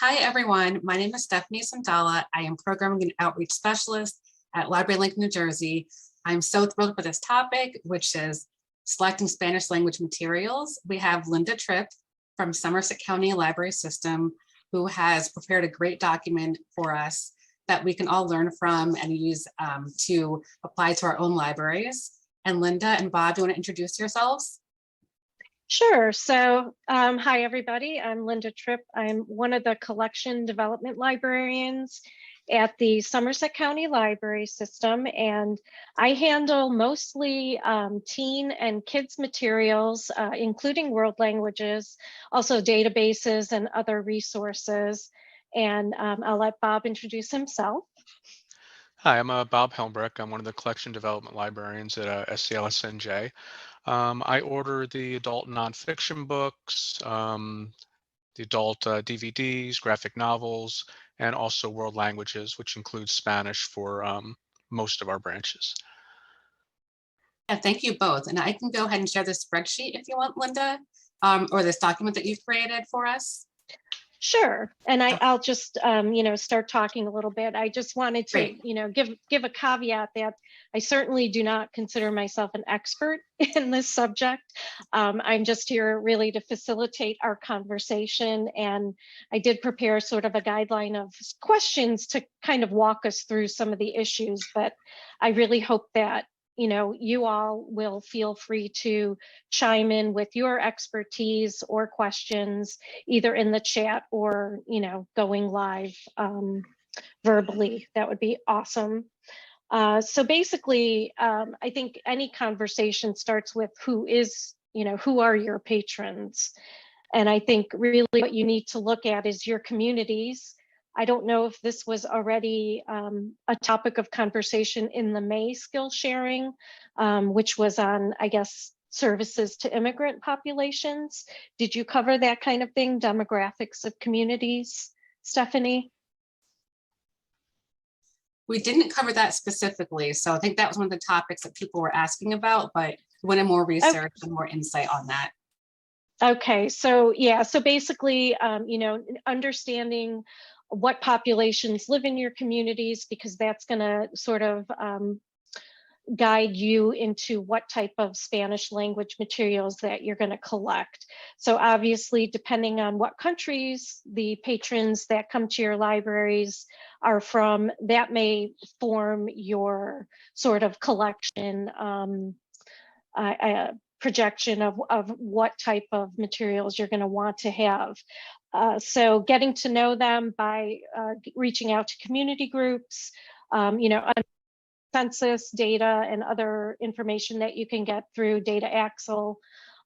Hi, everyone. My name is Stephanie Sandala. I am Programming and Outreach Specialist at LibraryLink New Jersey. I'm so thrilled for this topic, which is selecting Spanish language materials. We have Linda Tripp from Somerset County Library System, who has prepared a great document for us that we can all learn from and use to apply to our own libraries. And Linda and Bob, do you want to introduce yourselves? Sure. So hi, everybody. I'm Linda Tripp. I'm one of the collection development librarians at the Somerset County Library System, and I handle mostly teen and kids materials, including world languages, also databases and other resources. And I'll let Bob introduce himself. Hi, I'm Bob Helmbrecht. I'm one of the collection development librarians at LibraryLinkNJ. I order the adult nonfiction books, the adult DVDs, graphic novels, and also world languages, which includes Spanish for most of our branches. Yeah, thank you both. And I can go ahead and share this spreadsheet if you want, Linda, or this document that you've created for us. Sure. And I'll just, start talking a little bit. I just wanted to, Great. give a caveat that I certainly do not consider myself an expert in this subject. I'm just here really to facilitate our conversation. And I did prepare sort of a guideline of questions to kind of walk us through some of the issues, but I really hope that you all will feel free to chime in with your expertise or questions, either in the chat or, going live verbally. That would be awesome. So basically, I think any conversation starts with who are your patrons? And I think really what you need to look at is your communities. I don't know if this was already a topic of conversation in the May skill sharing, which was on, I guess, services to immigrant populations. Did you cover that kind of thing, demographics of communities, Stephanie? We didn't cover that specifically, so I think that was one of the topics that people were asking about, but we wanted more research and more insight on that. Okay, so yeah, so basically, understanding what populations live in your communities, because that's going to sort of guide you into what type of Spanish language materials that you're going to collect. So obviously, depending on what countries the patrons that come to your libraries are from, that may form your sort of collection projection of what type of materials you're going to want to have. So getting to know them by reaching out to community groups, census data and other information that you can get through Data Axle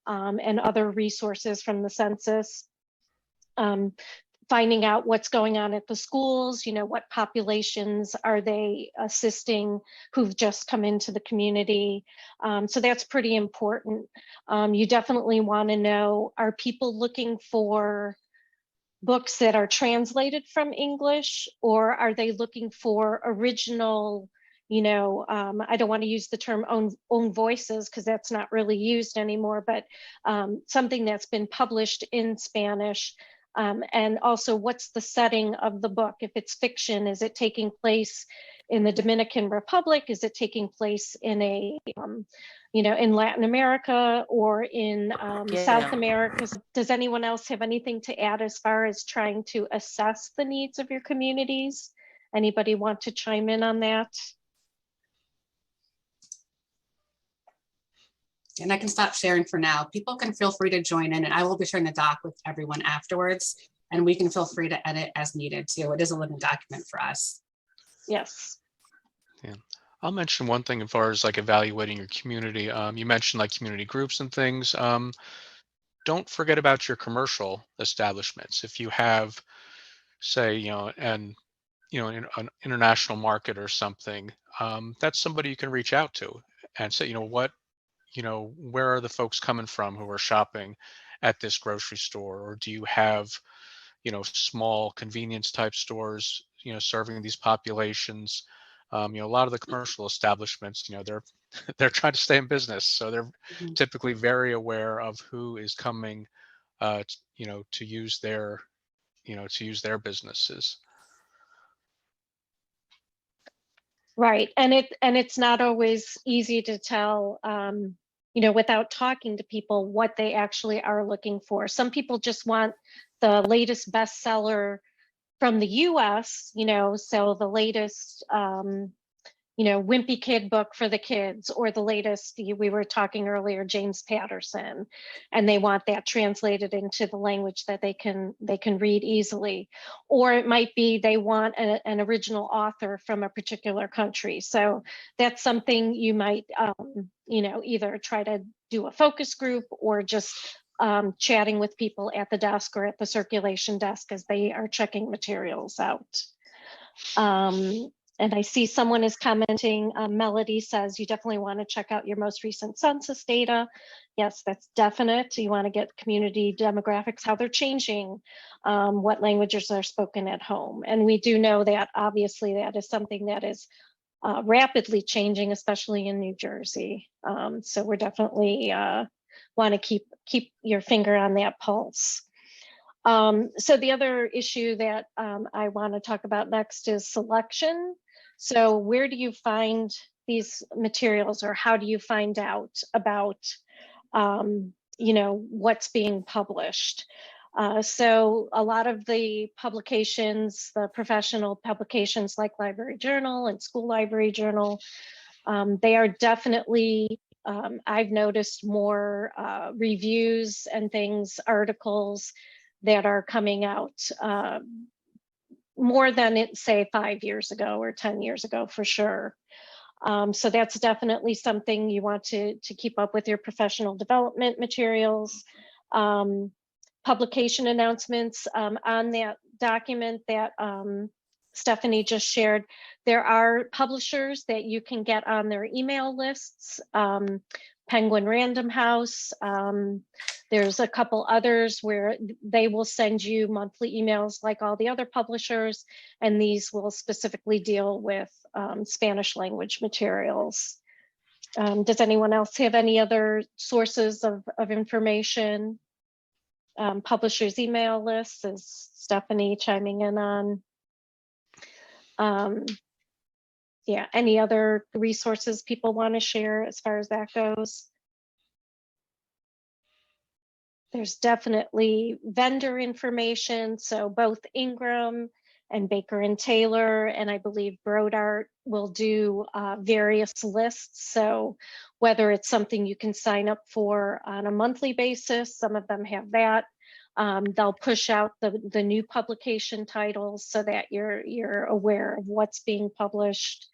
and other resources from the census. Finding out what's going on at the schools, what populations are they assisting who've just come into the community. So that's pretty important. You definitely want to know, are people looking for books that are translated from English, or are they looking for original, I don't want to use the term own voices because that's not really used anymore, but something that's been published in Spanish. And also, what's the setting of the book? If it's fiction, is it taking place in the Dominican Republic? Is it taking place in in Latin America or in South America? Does anyone else have anything to add as far as trying to assess the needs of your communities? Anybody want to chime in on that? And I can stop sharing for now. People can feel free to join in, and I will be sharing the doc with everyone afterwards, and we can feel free to edit as needed too. It is a living document for us. Yes. Yeah, I'll mention one thing as far as like evaluating your community. You mentioned like community groups and things. Don't forget about your commercial establishments. If you have, say, an international market or something, that's somebody you can reach out to and say, where are the folks coming from who are shopping at this grocery store? Or do you have, small convenience type stores, serving these populations? A lot of the commercial establishments, they're trying to stay in business. So they're typically very aware of who is coming, to use their to use their businesses. Right, and it's not always easy to tell, without talking to people, what they actually are looking for. Some people just want the latest bestseller from the US, so the latest, Wimpy Kid book for the kids, or the latest, we were talking earlier, James Patterson, and they want that translated into the language that they can read easily. Or it might be they want an original author from a particular country. So that's something you might, either try to do a focus group, or just chatting with people at the desk or at the circulation desk as they are checking materials out. And I see someone is commenting, Melody says, you definitely want to check out your most recent census data. Yes, that's definite. You want to get community demographics, how they're changing, what languages are spoken at home. And we do know that obviously that is something that is rapidly changing, especially in New Jersey. So we're definitely want to keep your finger on that pulse. So the other issue that I want to talk about next is selection. So where do you find these materials, or how do you find out about, what's being published? So a lot of the publications, the professional publications like Library Journal and School Library Journal, they are definitely, I've noticed more reviews and things, articles that are coming out more than say 5 years ago or 10 years ago, for sure. So that's definitely something you want to keep up with your professional development materials. Publication announcements on that document that Stephanie just shared. There are publishers that you can get on their email lists. Penguin Random House. There's a couple others where they will send you monthly emails like all the other publishers, and these will specifically deal with Spanish language materials. Does anyone else have any other sources of information? Publishers' email lists, is Stephanie chiming in on? Yeah, any other resources people want to share as far as that goes? There's definitely vendor information. So both Ingram and Baker and Taylor, and I believe Brodart will do various lists. So whether it's something you can sign up for on a monthly basis, some of them have that. They'll push out the new publication titles so that you're aware of what's being published.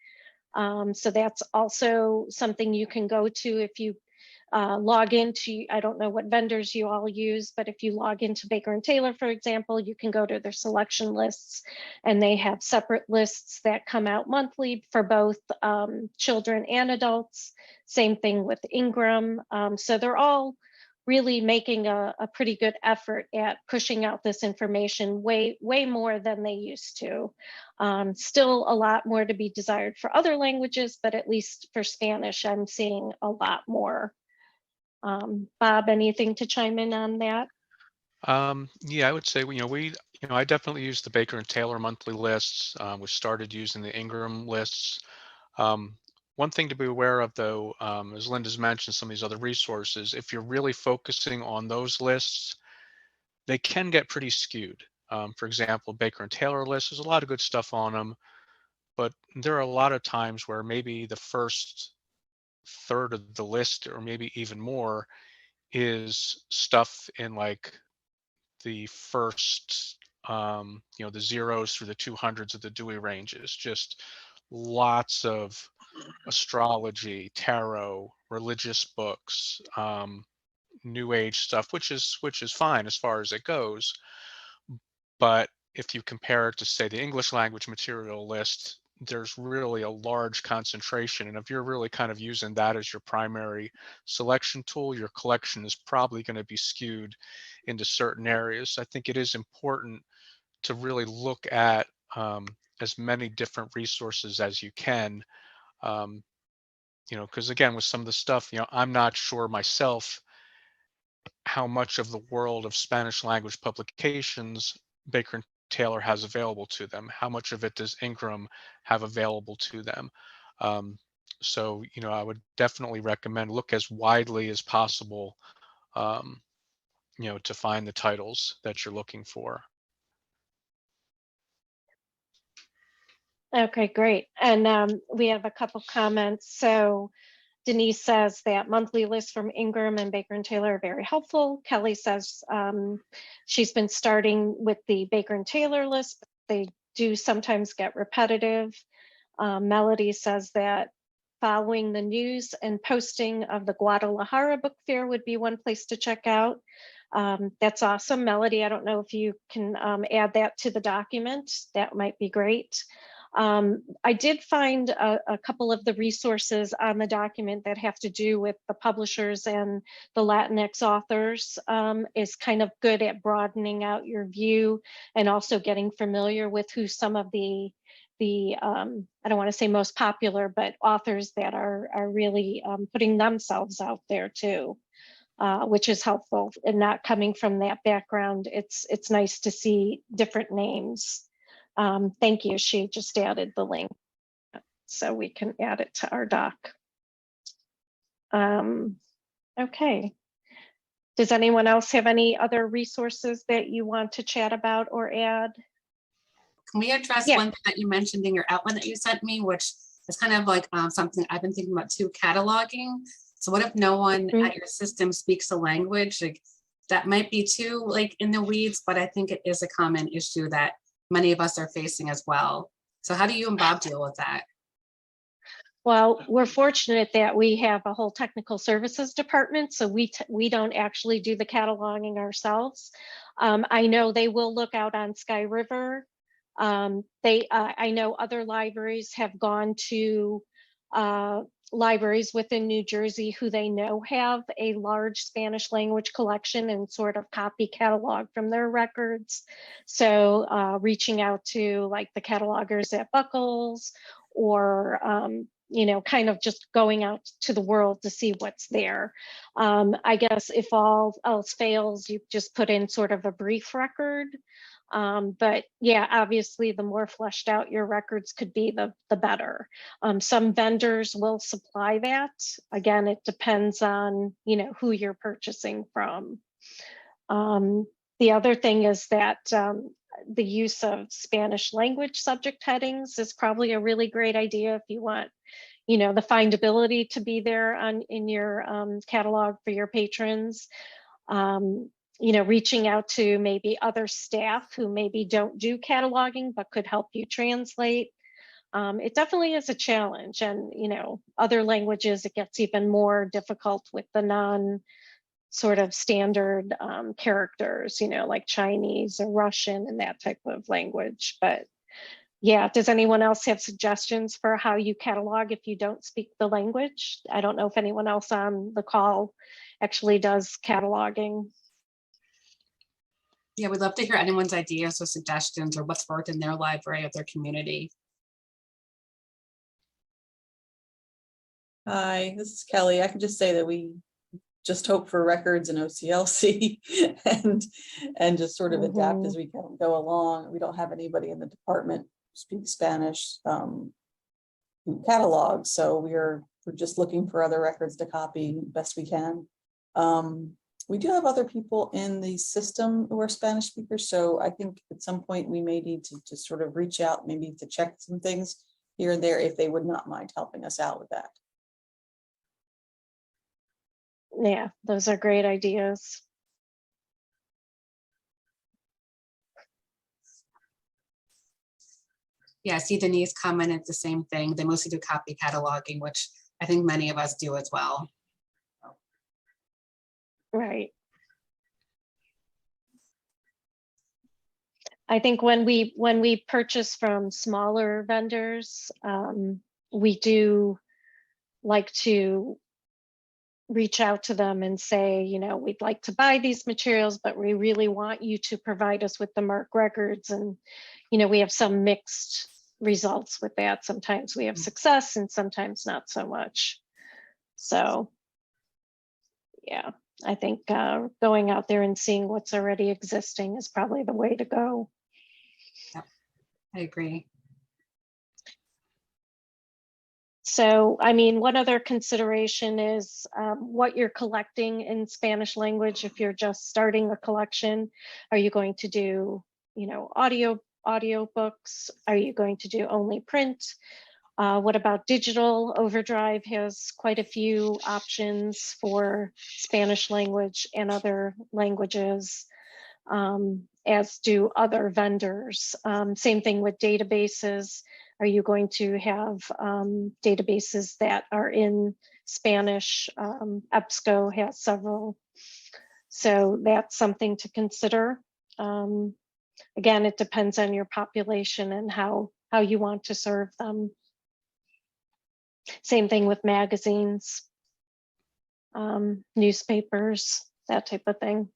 So that's also something you can go to if you log into, I don't know what vendors you all use, but if you log into Baker and Taylor, for example, you can go to their selection lists, and they have separate lists that come out monthly for both children and adults. Same thing with Ingram. So they're all really making a pretty good effort at pushing out this information way more than they used to. Still a lot more to be desired for other languages, but at least for Spanish, I'm seeing a lot more. Bob, anything to chime in on that? Yeah, I would say, I definitely use the Baker and Taylor monthly lists. We started using the Ingram lists. One thing to be aware of, though, as Linda's mentioned, some of these other resources, if you're really focusing on those lists, they can get pretty skewed. For example, Baker and Taylor lists, there's a lot of good stuff on them, but there are a lot of times where maybe the first third of the list, or maybe even more, is stuff in like the first, the zeros through the 200s of the Dewey ranges, just lots of astrology, tarot, religious books, new age stuff, which is fine as far as it goes. But if you compare it to, say, the English language material list, there's really a large concentration. And if you're really kind of using that as your primary selection tool, your collection is probably going to be skewed into certain areas. I think it is important to really look at as many different resources as you can. Because again, with some of the stuff, I'm not sure myself how much of the world of Spanish language publications Baker and Taylor has available to them? How much of it does Ingram have available to them? So, I would definitely recommend look as widely as possible, um, to find the titles that you're looking for. Okay, great. And we have a couple comments. So Denise says that monthly lists from Ingram and Baker and Taylor are very helpful. Kelly says she's been starting with the Baker and Taylor list, but they do sometimes get repetitive. Melody says that following the news and posting of the Guadalajara Book Fair would be one place to check out. That's awesome, Melody. I don't know if you can add that to the document. That might be great. I did find a couple of the resources on the document that have to do with the publishers and the Latinx authors, is kind of good at broadening out your view and also getting familiar with who some of the I don't want to say most popular, but authors that are really putting themselves out there too, which is helpful. And not coming from that background, it's nice to see different names. Thank you. She just added the link, so we can add it to our doc. Okay. Does anyone else have any other resources that you want to chat about or add? Can we address one thing that you mentioned in your outline that you sent me, which is kind of like something I've been thinking about too, cataloging. So what if no one at your system speaks the language? Like, that might be too like in the weeds, but I think it is a common issue that many of us are facing as well. So how do you and Bob deal with that? Well, we're fortunate that we have a whole technical services department, so we don't actually do the cataloging ourselves. I know they will look out on Sky River. I know other libraries have gone to libraries within New Jersey who they know have a large Spanish language collection and sort of copy catalog from their records. So reaching out to like the catalogers at Buckles, or kind of just going out to the world to see what's there. I guess if all else fails, you just put in sort of a brief record. But yeah, obviously the more fleshed out your records could be, the better. Some vendors will supply that. Again, it depends on, who you're purchasing from. The other thing is that the use of Spanish language subject headings is probably a really great idea if you want, the findability to be there in your catalog for your patrons. Reaching out to maybe other staff who maybe don't do cataloging but could help you translate. It definitely is a challenge, and other languages, it gets even more difficult with the non sort of standard characters, like Chinese or Russian and that type of language. But yeah, does anyone else have suggestions for how you catalog if you don't speak the language? I don't know if anyone else on the call actually does cataloging. Yeah, we'd love to hear anyone's ideas or suggestions or what's worked in their library or their community. Hi, this is Kelly. I can just say that we just hope for records in OCLC and just sort of adapt as we go along. We don't have anybody in the department who speaks Spanish who catalogs, so we're just looking for other records to copy best we can. We do have other people in the system who are Spanish speakers, so I think at some point we may need to sort of reach out, maybe to check some things here and there if they would not mind helping us out with that. Yeah, those are great ideas. Yeah, I see Denise commented the same thing. They mostly do copy cataloging, which I think many of us do as well. Right. I think when we purchase from smaller vendors, we do like to reach out to them and say, we'd like to buy these materials, but we really want you to provide us with the MARC records. And, we have some mixed results with that. Sometimes we have success and sometimes not so much. So, yeah, I think going out there and seeing what's already existing is probably the way to go. I agree. So, I mean, one other consideration is what you're collecting in Spanish language. If you're just starting a collection, are you going to do, you know, audio books? Are you going to do only print? What about digital? Overdrive has quite a few options for Spanish language and other languages, as do other vendors. Same thing with databases. Are you going to have databases that are in Spanish? EBSCO has several. So that's something to consider. Again, it depends on your population and how you want to serve them. Same thing with magazines, newspapers, that type of thing.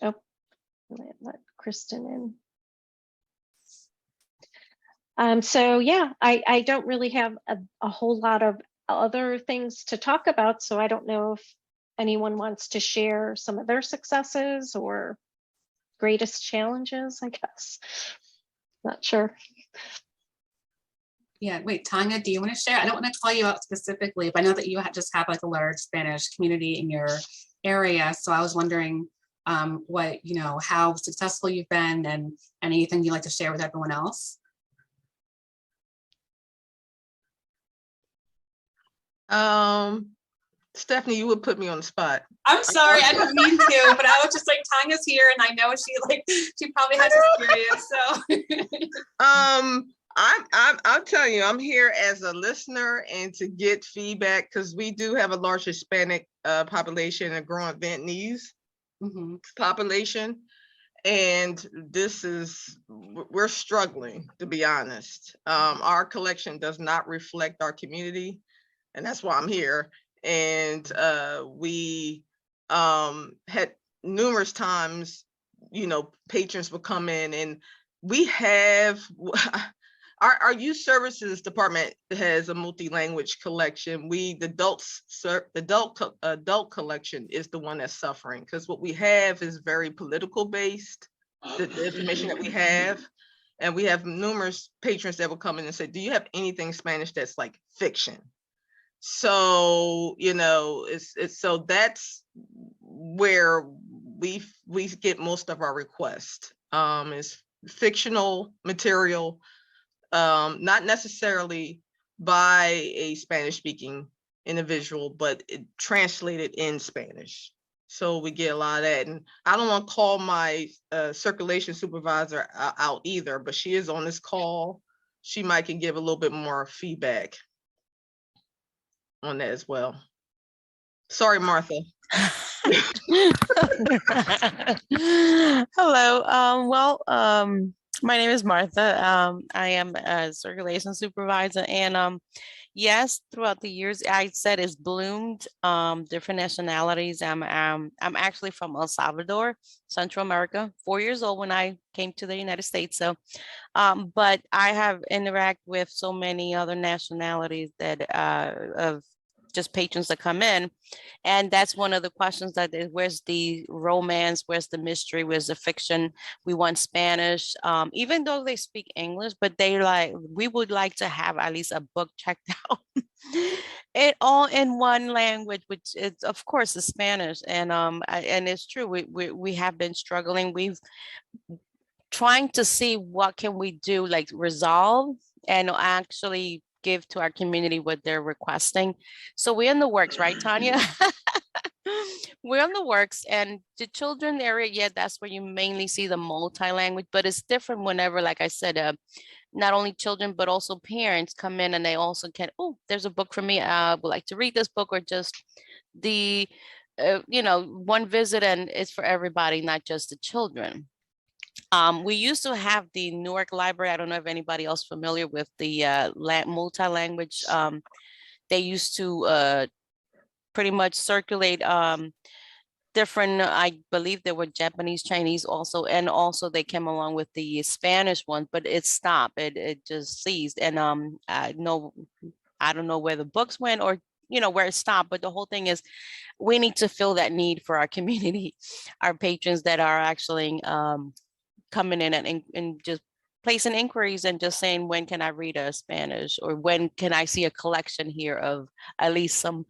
Oh, let Kristen in. So yeah, I don't really have a whole lot of other things to talk about. So I don't know if anyone wants to share some of their successes or greatest challenges, I guess. Not sure. Yeah, wait, Tanya, do you want to share? I don't want to call you out specifically, but I know that you just have like a large Spanish community in your area. So I was wondering what, you know, how successful you've been and anything you'd like to share with everyone else. Stephanie, you would put me on the spot. I'm sorry, I didn't mean to, but I was just like, Tanya's here and I know she probably has experience, so. I'll tell you, I'm here as a listener and to get feedback because we do have a large Hispanic population and a growing Vietnamese population. And we're struggling, to be honest. Our collection does not reflect our community, and that's why I'm here. And we had numerous times, you know, patrons would come in, and we have our youth services department has a multi-language collection. The adult collection is the one that's suffering because what we have is very political based, the information that we have. And we have numerous patrons that will come in and say, do you have anything Spanish that's like fiction? So, you know, so that's where we get most of our requests, is fictional material, not necessarily by a Spanish speaking individual, but translated in Spanish. So we get a lot of that. And I don't want to call my circulation supervisor out either, but she is on this call. She might can give a little bit more feedback on that as well. Sorry, Martha. Hello. My name is Martha. I am a circulation supervisor, and yes, throughout the years, I said it's bloomed. Different nationalities. I'm actually from El Salvador, Central America. 4 years old when I came to the United States. So, but I have interacted with so many other nationalities that of just patrons that come in. And that's one of the questions that is, where's the romance? Where's the mystery? Where's the fiction? We want Spanish, even though they speak English, but we would like to have at least a book checked out. It all in one language, which is of course the Spanish. And it's true, we have been struggling. We've trying to see what can we do, like resolve and actually give to our community what they're requesting. So we're in the works, right, Tanya? We're in the works, and the children area, yeah, that's where you mainly see the multi-language, but it's different whenever, like I said, not only children, but also parents come in and they also can, oh, there's a book for me. I would like to read this book, or just the, one visit, and it's for everybody, not just the children. We used to have the Newark Library. I don't know if anybody else familiar with the multi-language. They used to pretty much circulate different, I believe there were Japanese, Chinese also, and also they came along with the Spanish one, but it stopped. It just ceased. And I don't know where the books went or where it stopped, but the whole thing is we need to fill that need for our community, our patrons that are actually coming in and just placing inquiries and just saying, when can I read a Spanish, or when can I see a collection here of at least some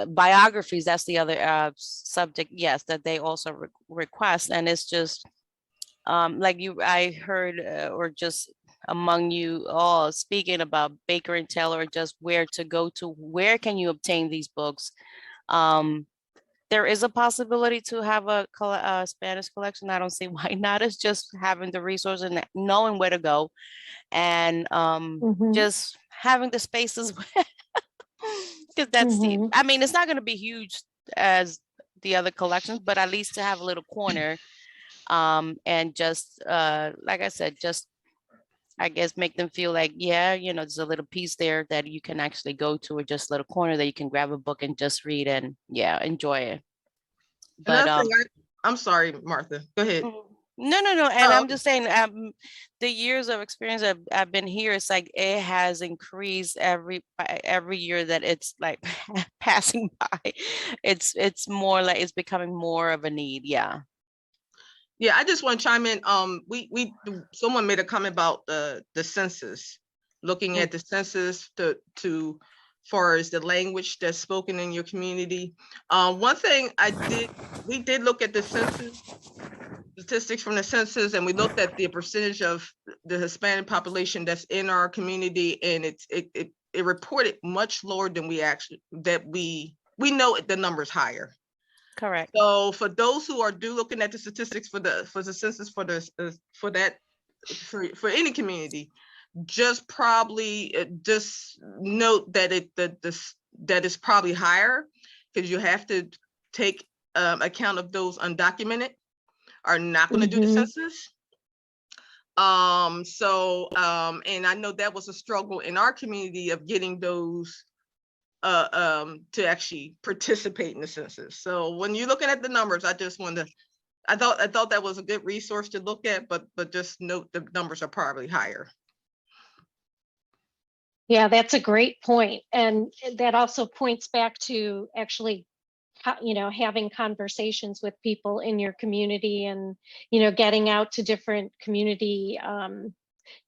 biographies? That's the other subject, yes, that they also request. And it's just like I heard, or just among you all speaking about Baker and Taylor, just where to go to, where can you obtain these books? There is a possibility to have a Spanish collection. I don't see why not. It's just having the resource and knowing where to go, and just having the spaces, because that's I mean, it's not going to be huge as the other collections, but at least to have a little corner, and just like I said, just I guess make them feel like, yeah, you know, there's a little piece there that you can actually go to, or just a little corner that you can grab a book and just read and enjoy it. But Another thing, I'm sorry, Martha, go ahead. No. And I'm just saying, the years of experience I've been here, it's like it has increased every year that it's like passing by. It's more like it's becoming more of a need. Yeah. Yeah, I just want to chime in. Someone made a comment about the census, looking at the census to far as the language that's spoken in your community. One thing we did look at the census statistics from the census, and we looked at the percentage of the Hispanic population that's in our community, and it reported much lower than we know the number's higher. Correct. So for those who are looking at the statistics for the census for any community, just probably just note that that is probably higher, because you have to take account of those undocumented are not going to do the census. And I know that was a struggle in our community of getting those to actually participate in the census. So when you're looking at the numbers, I thought that was a good resource to look at, but just note the numbers are probably higher. Yeah, that's a great point. And that also points back to actually, you know, having conversations with people in your community, and, you know, getting out to different community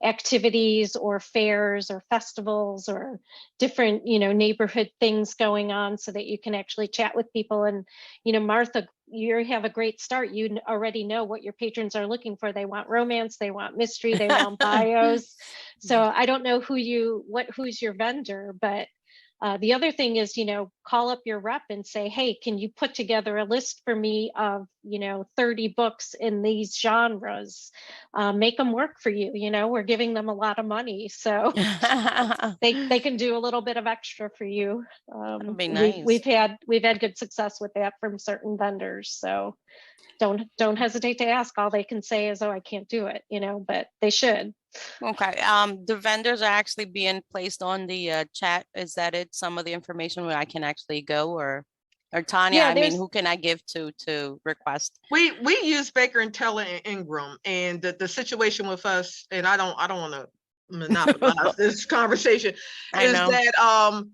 activities or fairs or festivals or different, you know, neighborhood things going on, so that you can actually chat with people. And, you know, Martha, you have a great start. You already know what your patrons are looking for. They want romance, they want mystery, they want bios. So I don't know who's your vendor, but the other thing is, you know, call up your rep and say, hey, can you put together a list for me of, you know, 30 books in these genres? Make them work for you. You know, we're giving them a lot of money, so they can do a little bit of extra for you. That'd be nice. We've had good success with that from certain vendors. So don't hesitate to ask. All they can say is, oh, I can't do it, you know, but they should. Okay. The vendors are actually being placed on the chat. Is that it? Some of the information where I can actually go, or Tanya, Yeah, I mean, who can I give to request? We use Baker and Teller and Ingram, and the situation with us, and I don't want to monopolize this conversation, is that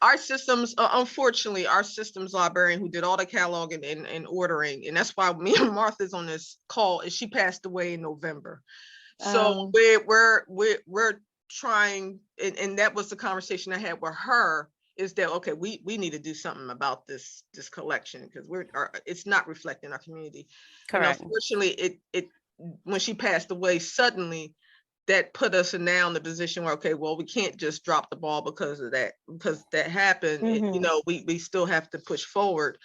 our systems, unfortunately, our systems librarian who did all the cataloging and ordering, and that's why me and Martha's on this call, is she passed away in November. So we're trying, and that was the conversation I had with her, is that, okay, we need to do something about this collection, because it's not reflecting our community. Correct. And unfortunately, it when she passed away suddenly, that put us now in the position where, okay, well, we can't just drop the ball because that happened. You know, we still have to push forward.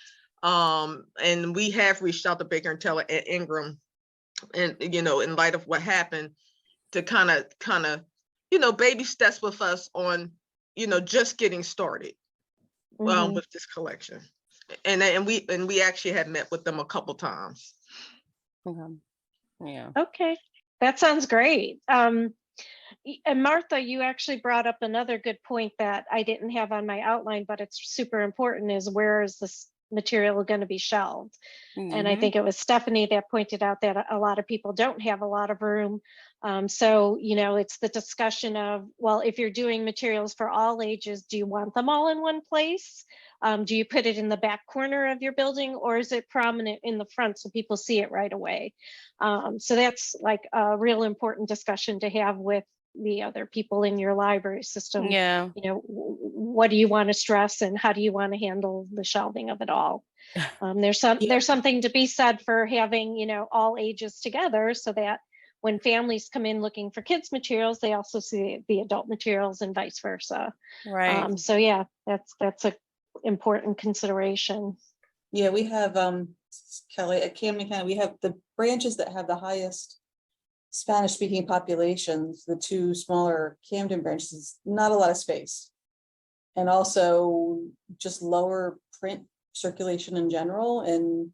And we have reached out to Baker and Teller and Ingram, and, you know, in light of what happened, to kind of, you know, baby steps with us on, you know, just getting started with this collection. And we actually had met with them a couple times. Yeah. Okay, that sounds great. And Martha, you actually brought up another good point that I didn't have on my outline, but it's super important, is where is this material going to be shelved? And I think it was Stephanie that pointed out that a lot of people don't have a lot of room. So, you know, it's the discussion of, well, if you're doing materials for all ages, do you want them all in one place? Do you put it in the back corner of your building, or is it prominent in the front so people see it right away? So that's like a real important discussion to have with the other people in your library system. Yeah. You know, what do you want to stress, and how do you want to handle the shelving of it all? There's something to be said for having, you know, all ages together, so that when families come in looking for kids materials, they also see the adult materials and vice versa. Right. So yeah, that's a important consideration. Yeah, we have, Kelly, at Camden County, we have the branches that have the highest Spanish speaking populations, the two smaller Camden branches, not a lot of space. And also just lower print circulation in general.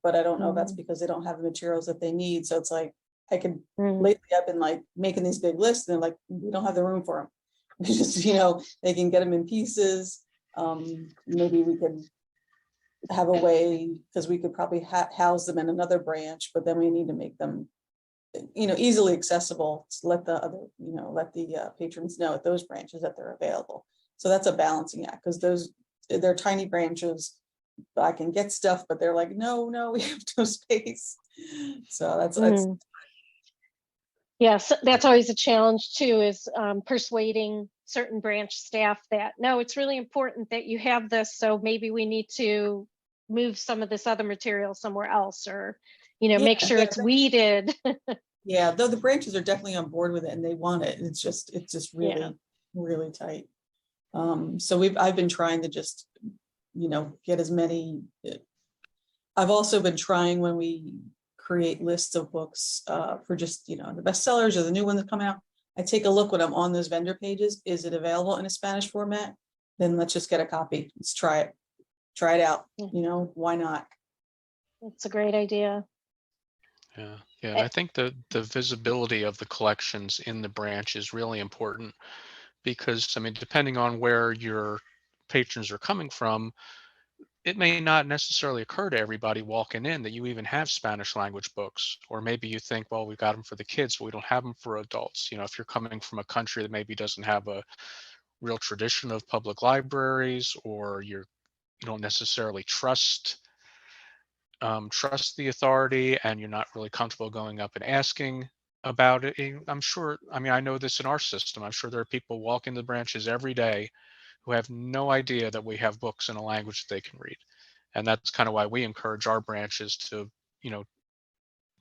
But I don't know if that's because they don't have the materials that they need. So it's like, lately I've been like making these big lists and like, we don't have the room for them. Just, you know, they can get them in pieces. Maybe we could have a way, because we could probably house them in another branch, but then we need to make them, you know, easily accessible to let the other, you know, let the patrons know at those branches that they're available. So that's a balancing act, because they're tiny branches. I can get stuff, but they're like, no, we have no space. So that's yes, that's always a challenge too, is persuading certain branch staff that no, it's really important that you have this, so maybe we need to move some of this other material somewhere else, or, you know, make sure it's weeded. Yeah, though the branches are definitely on board with it and they want it. It's just really, really tight. So I've been trying to just, you know, get as many. I've also been trying, when we create lists of books for just, you know, the bestsellers or the new ones that come out, I take a look when I'm on those vendor pages. Is it available in a Spanish format? Then let's just get a copy. Let's try it out. You know, why not? It's a great idea. Yeah, and I think the visibility of the collections in the branch is really important, because I mean, depending on where your patrons are coming from, it may not necessarily occur to everybody walking in that you even have Spanish language books. Or maybe you think, well, we got them for the kids, but we don't have them for adults. You know, if you're coming from a country that maybe doesn't have a real tradition of public libraries, or you don't necessarily trust the authority, and you're not really comfortable going up and asking about it. I'm sure, I mean, I know this in our system. I'm sure there are people walking the branches every day who have no idea that we have books in a language that they can read. And that's kind of why we encourage our branches to, you know,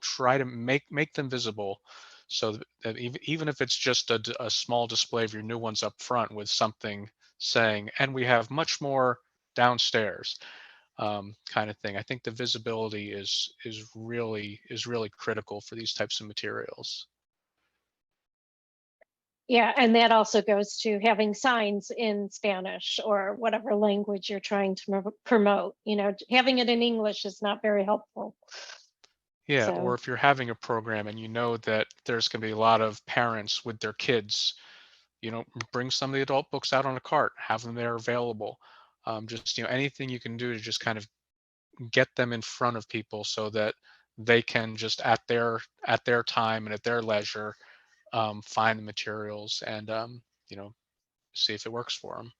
try to make them visible, so that even if it's just a small display of your new ones up front with something saying, and we have much more downstairs, kind of thing. I think the visibility is really critical for these types of materials. Yeah, and that also goes to having signs in Spanish or whatever language you're trying to promote. You know, having it in English is not very helpful. Yeah, So, or if you're having a program and you know that there's going to be a lot of parents with their kids, you know, bring some of the adult books out on a cart, have them there available. Just, you know, anything you can do to just kind of get them in front of people, so that they can just at their time and at their leisure find the materials and you know, see if it works for them.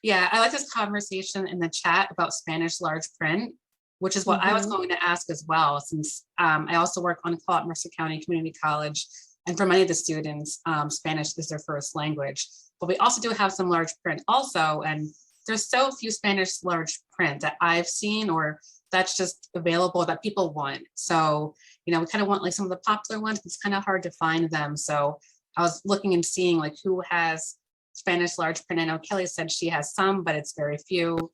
Yeah, I like this conversation in the chat about Spanish large print, which is what I was going to ask as well, since I also work on a call at Mercer County Community College. And for many of the students, Spanish is their first language. But we also do have some large print also. And there's so few Spanish large print that I've seen, or that's just available that people want. So, you know, we kind of want like some of the popular ones. It's kind of hard to find them. So I was looking and seeing like who has Spanish large print. I know Kelly said she has some, but it's very few.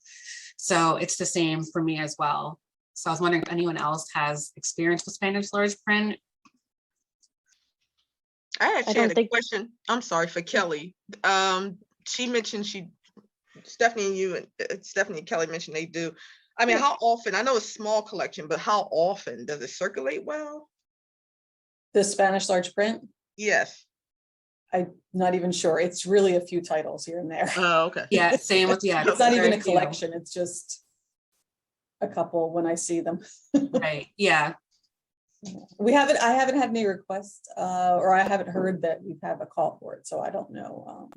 So it's the same for me as well. So I was wondering if anyone else has experience with Spanish large print. I actually had a question. I'm sorry, for Kelly. She mentioned Stephanie and you and Stephanie and Kelly mentioned they do. I mean, how often? I know it's a small collection, but how often does it circulate well? The Spanish large print? Yes. I'm not even sure. It's really a few titles here and there. Oh, okay. Yeah, same with, yeah. It's not even a collection. It's just a couple when I see them. Right, yeah. I haven't had any requests or I haven't heard that we've had a call for it. So I don't know.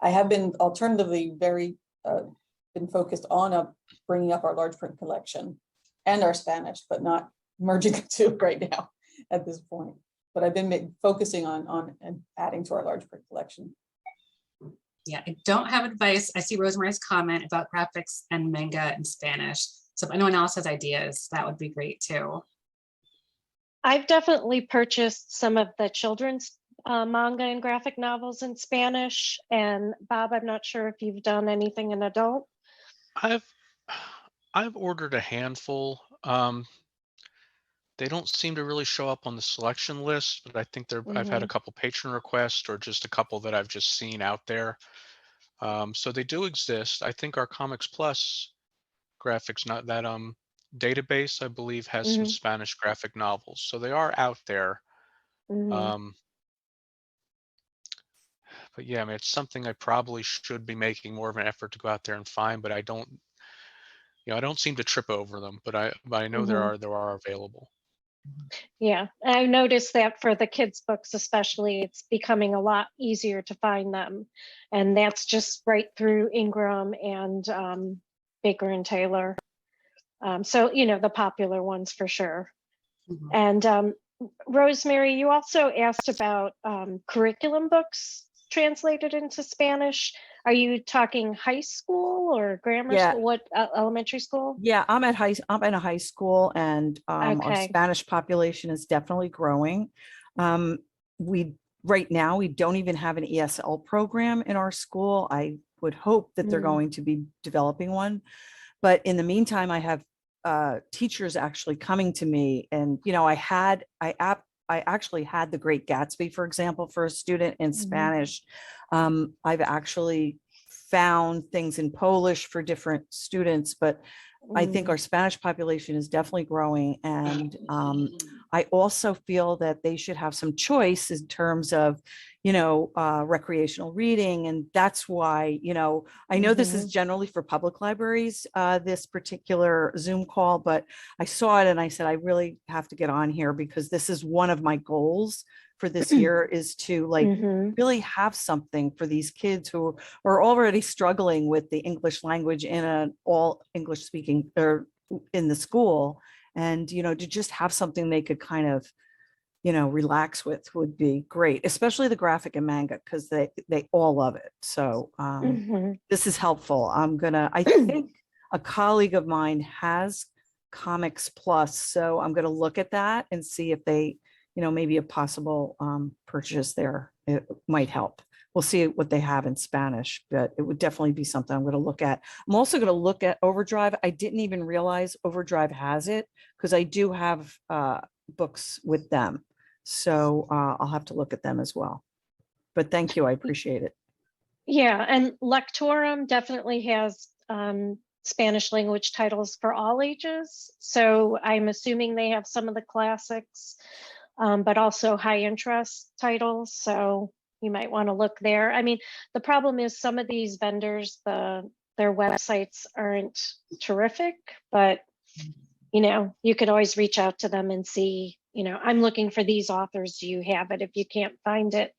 I have been alternatively very been focused on bringing up our large print collection and our Spanish, but not merging the two right now at this point. But I've been focusing on and adding to our large print collection. Yeah, I don't have advice. I see Rosemary's comment about graphics and manga in Spanish. So if anyone else has ideas, that would be great too. I've definitely purchased some of the children's manga and graphic novels in Spanish. And Bob, I'm not sure if you've done anything in adult. I've ordered a handful. They don't seem to really show up on the selection list, but I think I've had a couple patron requests or just a couple that I've just seen out there. So they do exist. I think our Comics Plus graphics, not that database, I believe, has some Spanish graphic novels. So they are out there. But yeah, I mean, it's something I probably should be making more of an effort to go out there and find, but I don't, I don't seem to trip over them, but I know there are available. Yeah, I've noticed that for the kids' books, especially, it's becoming a lot easier to find them. And that's just right through Ingram and Baker and Taylor. So, the popular ones for sure. And Rosemary, you also asked about curriculum books translated into Spanish. Are you talking high school or grammar school? What elementary school? Yeah, I'm in a high school, and our Okay. Spanish population is definitely growing. Right now we don't even have an ESL program in our school. I would hope that they're going to be developing one, but in the meantime, I have teachers actually coming to me, and I actually had The Great Gatsby, for example, for a student in Spanish. I've actually found things in Polish for different students, but I think our Spanish population is definitely growing. And I also feel that they should have some choice in terms of, recreational reading. And that's why, I know this is generally for public libraries, this particular Zoom call, but I saw it and I said, I really have to get on here because this is one of my goals for this year, is to really have something for these kids who are already struggling with the English language in an all English speaking or in the school. And, to just have something they could kind of, relax with would be great, especially the graphic and manga, because they all love it. So this is helpful. I think a colleague of mine has Comics Plus. So I'm going to look at that and see if they, maybe a possible purchase there. It might help. We'll see what they have in Spanish, but it would definitely be something I'm going to look at. I'm also going to look at Overdrive. I didn't even realize Overdrive has it because I do have books with them. So I'll have to look at them as well. But thank you. I appreciate it. Yeah, and Lectorum definitely has Spanish language titles for all ages. So I'm assuming they have some of the classics, but also high interest titles. So you might want to look there. I mean, the problem is some of these vendors, their websites aren't terrific, but you could always reach out to them and see, I'm looking for these authors. Do you have it? If you can't find it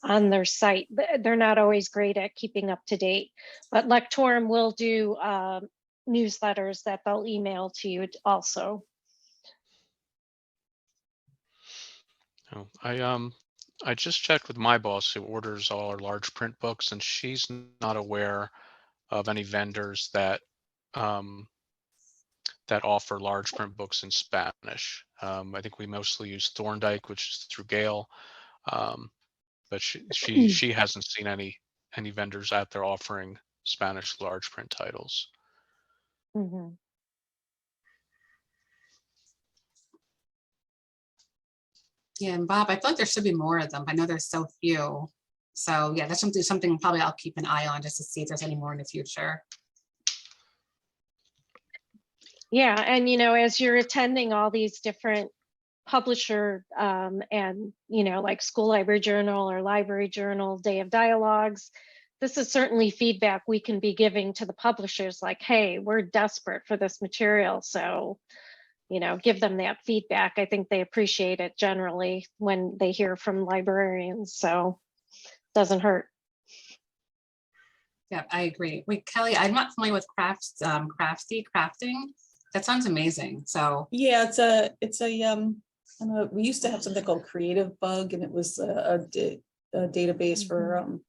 on their site, they're not always great at keeping up to date. But Lectorum will do newsletters that they'll email to you also. Oh, I just checked with my boss who orders all our large print books, and she's not aware of any vendors that that offer large print books in Spanish. I think we mostly use Thorndike, which is through Gale, but she hasn't seen any vendors out there offering Spanish large print titles. Yeah, and Bob, I feel like there should be more of them. I know there's so few. So yeah, that's something probably I'll keep an eye on just to see if there's any more in the future. Yeah, and as you're attending all these different publisher and like School Library Journal or Library Journal Day of Dialogues, this is certainly feedback we can be giving to the publishers, like, hey, we're desperate for this material. So give them that feedback. I think they appreciate it generally when they hear from librarians, so it doesn't hurt. Yeah, I agree. Wait, Kelly, I'm not familiar with crafting. That sounds amazing. So Yeah, it's a I don't know, we used to have something called Creative Bug, and it was a database for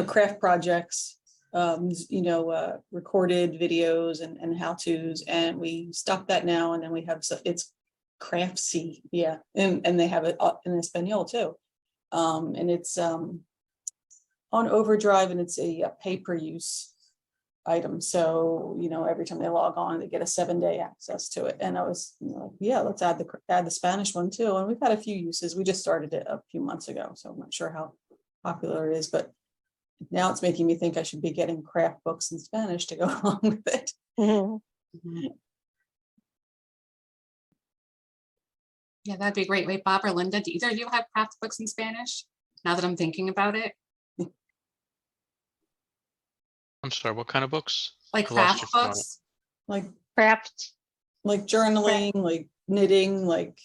craft projects, recorded videos and how-tos, and we stopped that now, and then we have it's Craftsy, yeah, and they have it in Espanol too, and it's on Overdrive, and it's a pay-per-use item. So, every time they log on, they get a 7-day access to it. And I was yeah, let's add the Spanish one too. And we've had a few uses. We just started it a few months ago, so I'm not sure how popular it is, but now it's making me think I should be getting craft books in Spanish to go along with it. Mhm. yeah, that'd be great. Wait, Bob or Linda, do either of you have craft books in Spanish? Now that I'm thinking about it, I'm sorry, what kind of books? like I lost you craft for a moment. books. Like Craft. journaling, like knitting, like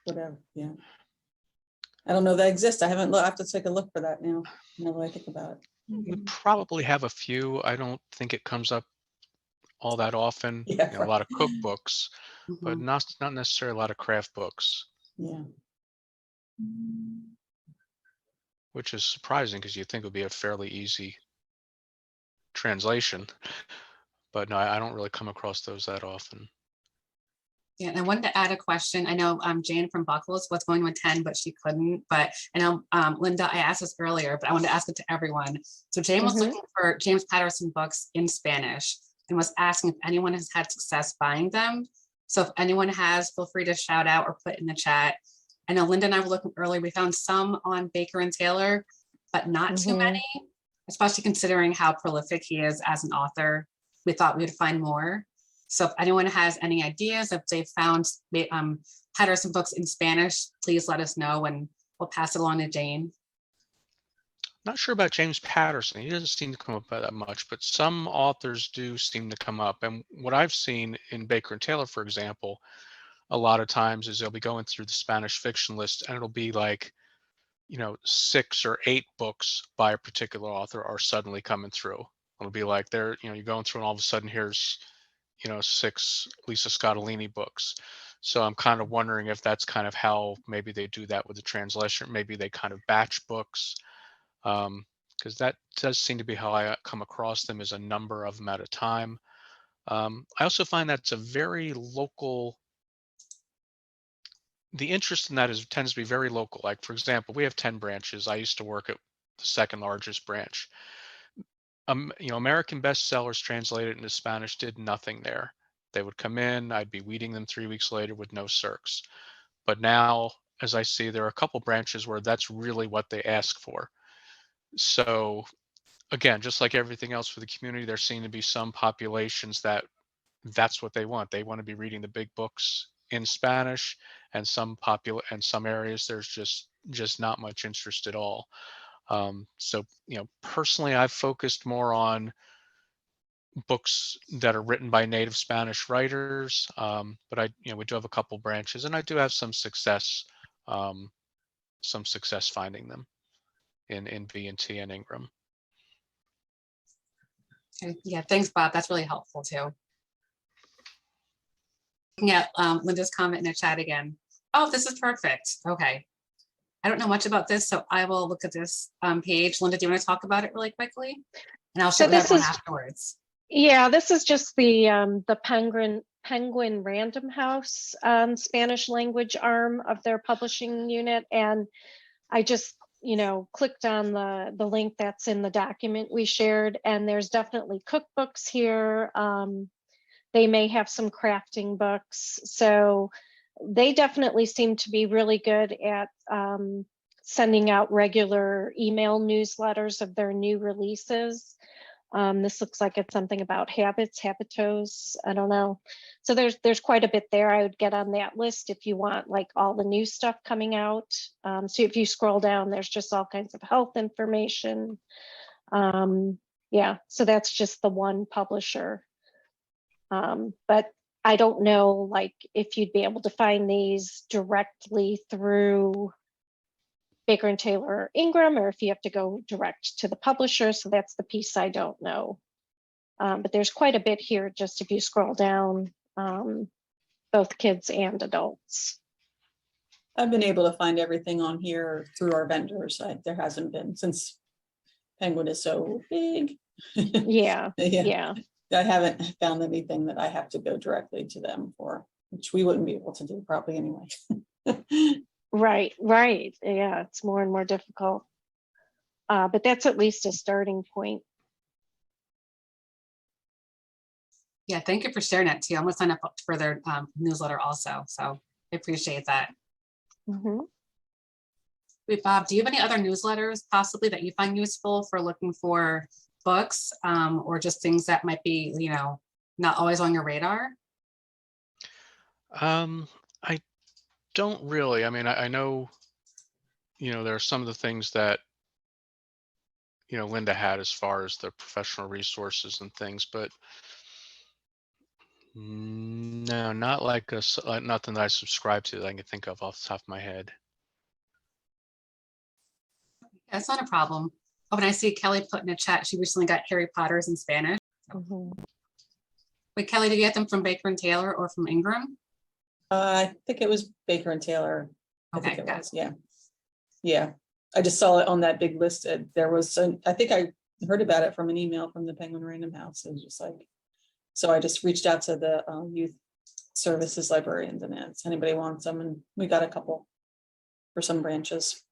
whatever. Yeah. I don't know if that exists. I haven't looked. I have to take a look for that now that I think about it. We probably have a few. I don't think it comes up all that often. Yeah, A lot of cookbooks, but Mhm. not necessarily a lot of craft books, yeah. which is surprising because you think it would be a fairly easy translation. But no, I don't really come across those that often. Yeah, and I wanted to add a question. I know Jane from Buckles was going to attend, but she couldn't. But I know Linda, I asked this earlier, but I want to ask it to everyone. So Jane was looking for James Patterson books in Spanish and was asking if anyone has had success buying them. So if anyone has, feel free to shout out or put in the chat. I know Linda and I were looking earlier. We found some on Baker and Taylor, but not too many, especially considering how prolific he is as an author. We thought we would find more. So if anyone has any ideas, if they found Patterson books in Spanish, please let us know and we'll pass it along to Jane. Not sure about James Patterson. He doesn't seem to come up that much, but some authors do seem to come up. And what I've seen in Baker and Taylor, for example, a lot of times is they'll be going through the Spanish fiction list and it'll be like, 6 or 8 books by a particular author are suddenly coming through. It'll be like you're going through and all of a sudden here's 6 Lisa Scottolini books. So I'm kind of wondering if that's kind of how maybe they do that with the translation. Maybe they kind of batch books, because that does seem to be how I come across them, is a number of them at a time. I also find that's a very local. The interest in that tends to be very local. Like, for example, we have 10 branches. I used to work at the second largest branch. American bestsellers translated into Spanish did nothing there. They would come in, I'd be weeding them 3 weeks later with no circs. But now, as I see, there are a couple branches where that's really what they ask for. So again, just like everything else for the community, there seem to be some populations that's what they want. They want to be reading the big books in Spanish, and some areas there's just not much interest at all. So personally, I've focused more on books that are written by native Spanish writers, but we do have a couple branches, and I do have some success finding them in V&T and Ingram. Okay. Yeah, thanks, Bob. That's really helpful too. Looking at Linda's comment in the chat again. Oh, this is perfect. Okay. I don't know much about this, so I will look at this page. Linda, do you want to talk about it really quickly? And I'll share with everyone afterwards. Yeah, this is just the Penguin Random House Spanish language arm of their publishing unit. And I just, clicked on the link that's in the document we shared, and there's definitely cookbooks here. They may have some crafting books. So they definitely seem to be really good at sending out regular email newsletters of their new releases. This looks like it's something about habitos. I don't know. So there's quite a bit there. I would get on that list if you want like all the new stuff coming out. So if you scroll down, there's just all kinds of health information. Yeah, so that's just the one publisher. But I don't know, like, if you'd be able to find these directly through Baker and Taylor or Ingram, or if you have to go direct to the publisher. So that's the piece I don't know. But there's quite a bit here, just if you scroll down, both kids and adults. I've been able to find everything on here through our vendors. There hasn't been, since Penguin is so big. Yeah, Yeah. I haven't found anything that I have to go directly to them for, which we wouldn't be able to do probably anyway. right. Yeah, it's more and more difficult. But that's at least a starting point. Yeah, thank you for sharing that too. I'm gonna sign up for their newsletter also. So I appreciate that. Mhm. Wait, Bob, do you have any other newsletters possibly that you find useful for looking for books or just things that might be, you know, not always on your radar? I don't really. I mean, I know, you know, there are some of the things that, you know, Linda had as far as the professional resources and things, but no, not like nothing that I subscribe to that I can think of off the top of my head. That's not a problem. Oh, and I see Kelly put in a chat, she recently got Harry Potter's in Spanish. Mhm. Wait, Kelly, did you get them from Baker and Taylor or from Ingram? I think it was Baker and Taylor. I think Okay, it got was, yeah. Yeah, I just saw it on that big list. There was, I think I heard about it from an email from the Penguin Random House. It was just like, so I just reached out to the youth services librarians and asked anybody wants them, and we got a couple for some branches.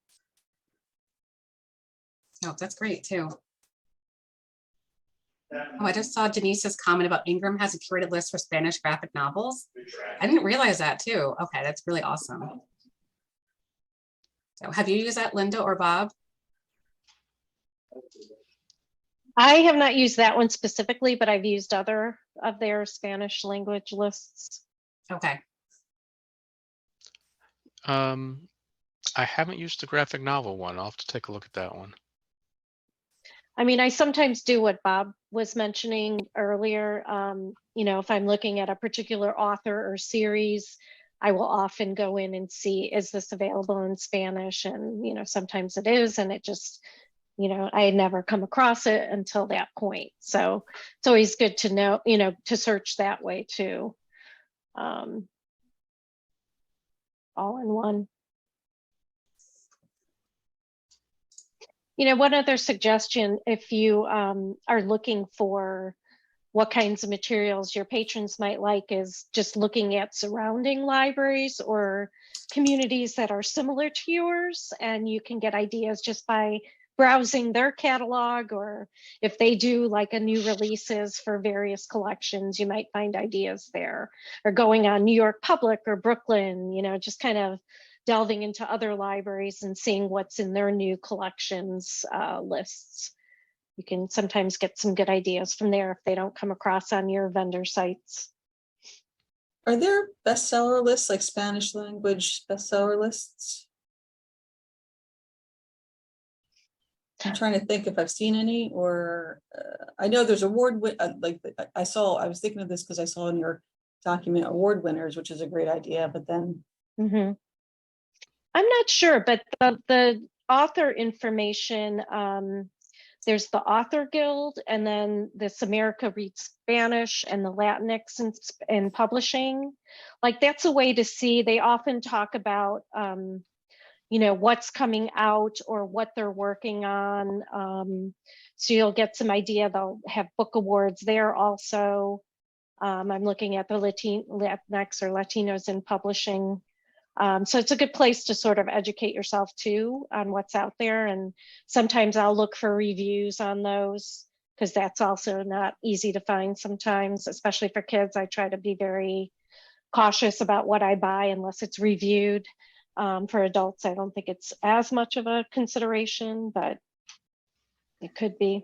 Oh, that's great too. Oh, I just saw Denise's comment about Ingram has a curated list for Spanish graphic novels. I didn't realize that too. Okay, that's really awesome. So have you used that, Linda or Bob? I have not used that one specifically, but I've used other of their Spanish language lists. Okay. I haven't used the graphic novel one. I'll have to take a look at that one. I mean, I sometimes do what Bob was mentioning earlier. You know, if I'm looking at a particular author or series, I will often go in and see, is this available in Spanish? And, you know, sometimes it is, and it just, you know, I had never come across it until that point. So it's always good to know, you know, to search that way too. All in one. You know, one other suggestion, if you are looking for what kinds of materials your patrons might like, is just looking at surrounding libraries or communities that are similar to yours, and you can get ideas just by browsing their catalog, or if they do like a new releases for various collections, you might find ideas there, or going on New York Public or Brooklyn, you know, just kind of delving into other libraries and seeing what's in their new collections lists. You can sometimes get some good ideas from there if they don't come across on your vendor sites. Are there bestseller lists, like Spanish language bestseller lists? I'm trying to think if I've seen any, or I know there's award like I was thinking of this because I saw in your document award winners, which is a great idea, but then I'm not sure, but the author information, there's the Author Guild, and then this America Reads Spanish and the Latinx in publishing. Like, that's a way to see. They often talk about, you know, what's coming out or what they're working on. So you'll get some idea. They'll have book awards there also. I'm looking at the Latinx or Latinos in publishing. So it's a good place to sort of educate yourself too on what's out there. And sometimes I'll look for reviews on those, because that's also not easy to find sometimes, especially for kids. I try to be very cautious about what I buy unless it's reviewed. For adults, I don't think it's as much of a consideration, but it could be.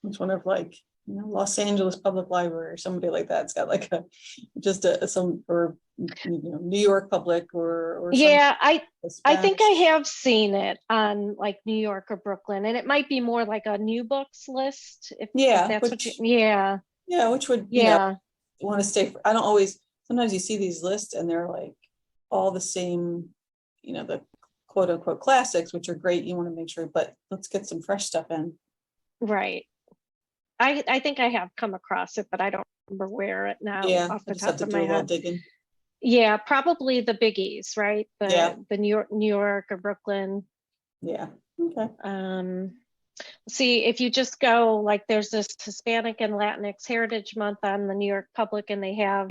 it's one of, like, you know, Los Angeles Public Library or somebody like that. It's got like some, or, you know, New York Public or Yeah, I think I Spanish. have seen it on like New York or Brooklyn, and it might be more like a new books list. If that's what you, yeah, which would, you know, want to stay. I don't always, sometimes you see these lists and they're like all the same, the quote unquote classics, which are great. You want to make sure, but let's get some fresh stuff in. Right. I think I have come across it, but I don't remember where it now Yeah, off I the just have top to of do a my little head. digging. Yeah, probably the biggies, right? Yeah. The New York or Brooklyn. Yeah. Okay. See, if you just go, like, there's this Hispanic and Latinx Heritage Month on the New York Public, and they have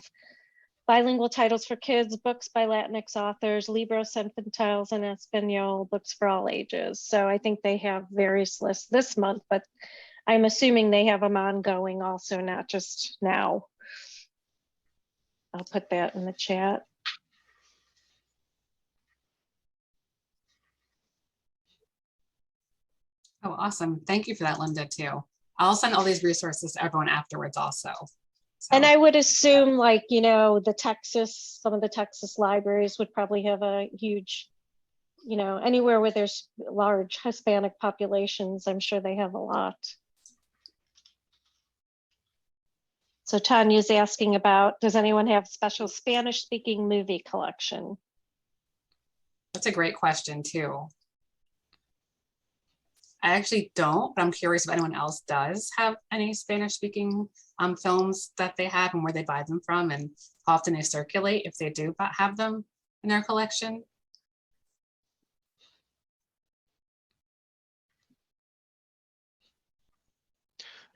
bilingual titles for kids, books by Latinx authors, Libros Infantiles and Espanol, books for all ages. So I think they have various lists this month, but I'm assuming they have them ongoing also, not just now. I'll put that in the chat. Oh, awesome. Thank you for that, Linda, too. I'll send all these resources to everyone afterwards also. And I would assume, like, some of the Texas libraries would probably have a huge, anywhere where there's large Hispanic populations, I'm sure they have a lot. So Tanya's asking about, does anyone have special Spanish speaking movie collection? That's a great question too. I actually don't, but I'm curious if anyone else does have any Spanish speaking films that they have and where they buy them from and how often they circulate if they do have them in their collection.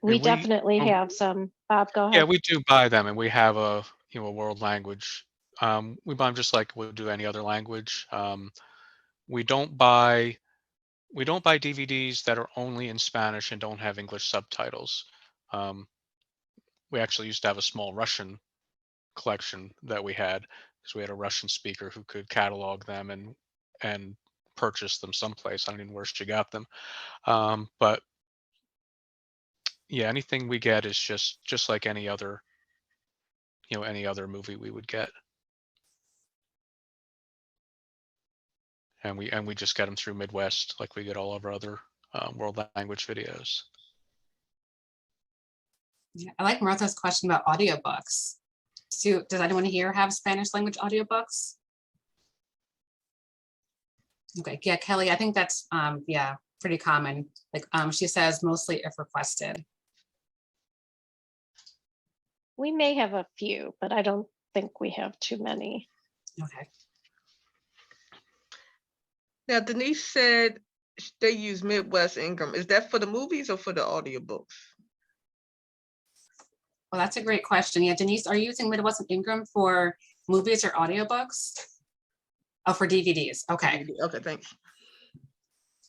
We definitely have some. Bob, go ahead. Yeah, we do buy them, and we have a world language. We buy them just like we do any other language. We don't buy DVDs that are only in Spanish and don't have English subtitles. We actually used to have a small Russian collection that we had because we had a Russian speaker who could catalog them and purchase them someplace. I don't even know where she got them. But yeah, anything we get is just like any other movie we would get. And we just get them through Midwest like we get all of our other world language videos. Yeah, I like Martha's question about audiobooks. Does anyone here have Spanish language audiobooks? Okay, yeah, Kelly, I think that's pretty common. Like she says, mostly if requested. We may have a few, but I don't think we have too many. Okay. Now, Denise said they use Midwest Income. Is that for the movies or for the audiobooks? Well, that's a great question. Yeah, Denise, are you using Midwest Ingram for movies or audiobooks? Oh, for DVDs. Okay. Okay, thanks.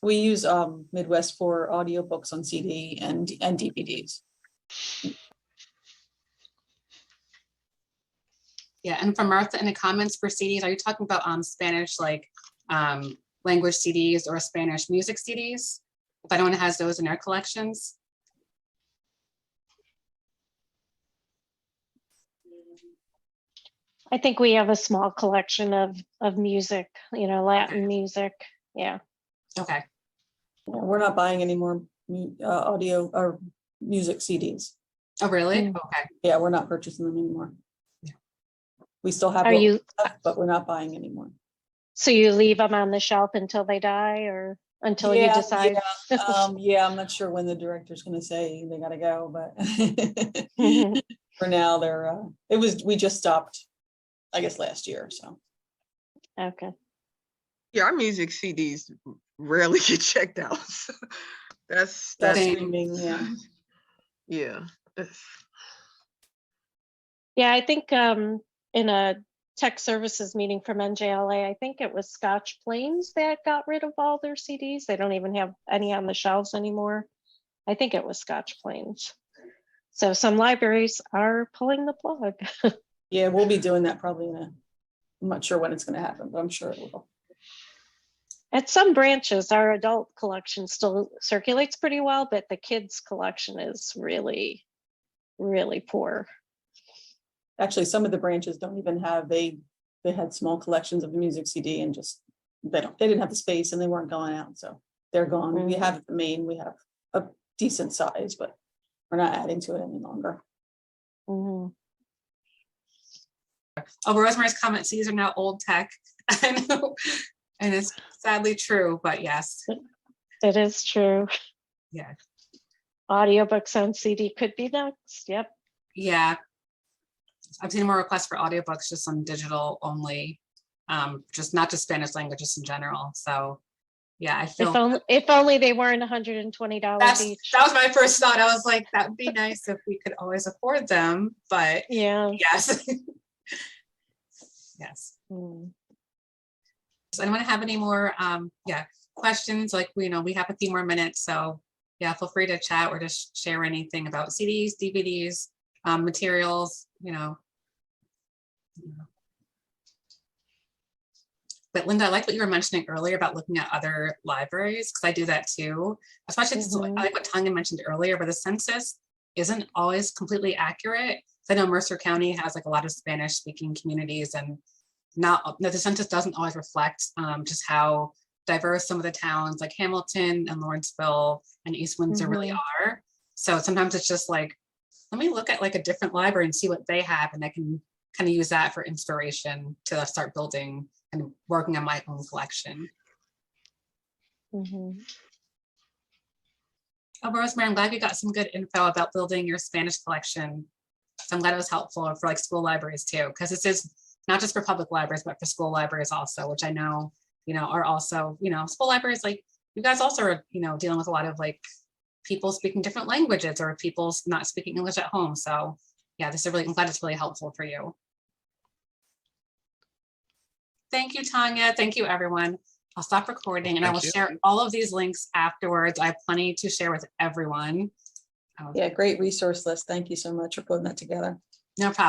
We use Midwest for audiobooks on CD and DVDs. Yeah, and from Martha in the comments for CDs, are you talking about Spanish like language CDs or Spanish music CDs? If anyone has those in their collections? I think we have a small collection of music, Latin music. Yeah. Okay. Yeah, we're not buying any more audio or music CDs. Oh, really? Mm. Okay. Yeah, we're not purchasing them anymore. Yeah. We still have Are what we you? have, but we're not buying anymore. So you leave them on the shelf until they die, or until you decide? Yeah, I'm not sure when the director's going to say they got to go, but for now, they're. We just stopped, I guess, last year. So. Okay. Yeah, our music CDs rarely get checked out. that's streaming. Yeah. Yeah. Yeah, I think in a tech services meeting from NJLA, I think it was Scotch Plains that got rid of all their CDs. They don't even have any on the shelves anymore. I think it was Scotch Plains. So some libraries are pulling the plug. Yeah, we'll be doing that probably I'm not sure when it's going to happen, but I'm sure it will. At some branches, our adult collection still circulates pretty well, but the kids collection is really, really poor. Actually, some of the branches don't even have, they had small collections of the music CD and just, they didn't have the space and they weren't going out. So they're gone. Mm-hmm. We have at the main, we have a decent size, but we're not adding to it any longer. Mm-hmm. Oh, Rosemary's comment, CDs are now old tech. I know, and it's sadly true, but yes, It is true. yeah, Audiobooks on CD could be next. Yep. yeah. I've seen more requests for audiobooks just on digital only, just not just Spanish language, just in general. So yeah, I feel If only they weren't $120 that each. was my first thought. I was like, that would be nice if we could always afford them, but Yeah. yes. Yes. Mm. Does anyone have any more questions? Like, we have a few more minutes, so yeah, feel free to chat or just share anything about CDs, DVDs, materials, But Linda, I like what you were mentioning earlier about looking at other libraries, because I do that too, especially because I like what Tanya mentioned earlier, where the census isn't always completely accurate. I know Mercer County has like a lot of Spanish speaking communities, and the census doesn't always reflect just how diverse some of the towns like Hamilton and Lawrenceville and East Windsor really are. So sometimes it's just like, let me look at like a different library and see what they have, and I can kind of use that for inspiration to start building and working on my own collection. Oh, Rosemary, I'm glad you got some good info about building your Spanish collection. So I'm glad it was helpful for like school libraries too, because this is not just for public libraries, but for school libraries also, which I know, are also, school libraries, like you guys also are, dealing with a lot of like people speaking different languages or people not speaking English at home. So yeah, I'm glad it's really helpful for you. Thank you, Tanya. Thank you, everyone. I'll stop recording and I will share all of these links afterwards. I have plenty to share with everyone. Yeah, great resource list. Thank you so much for putting that together. No problem.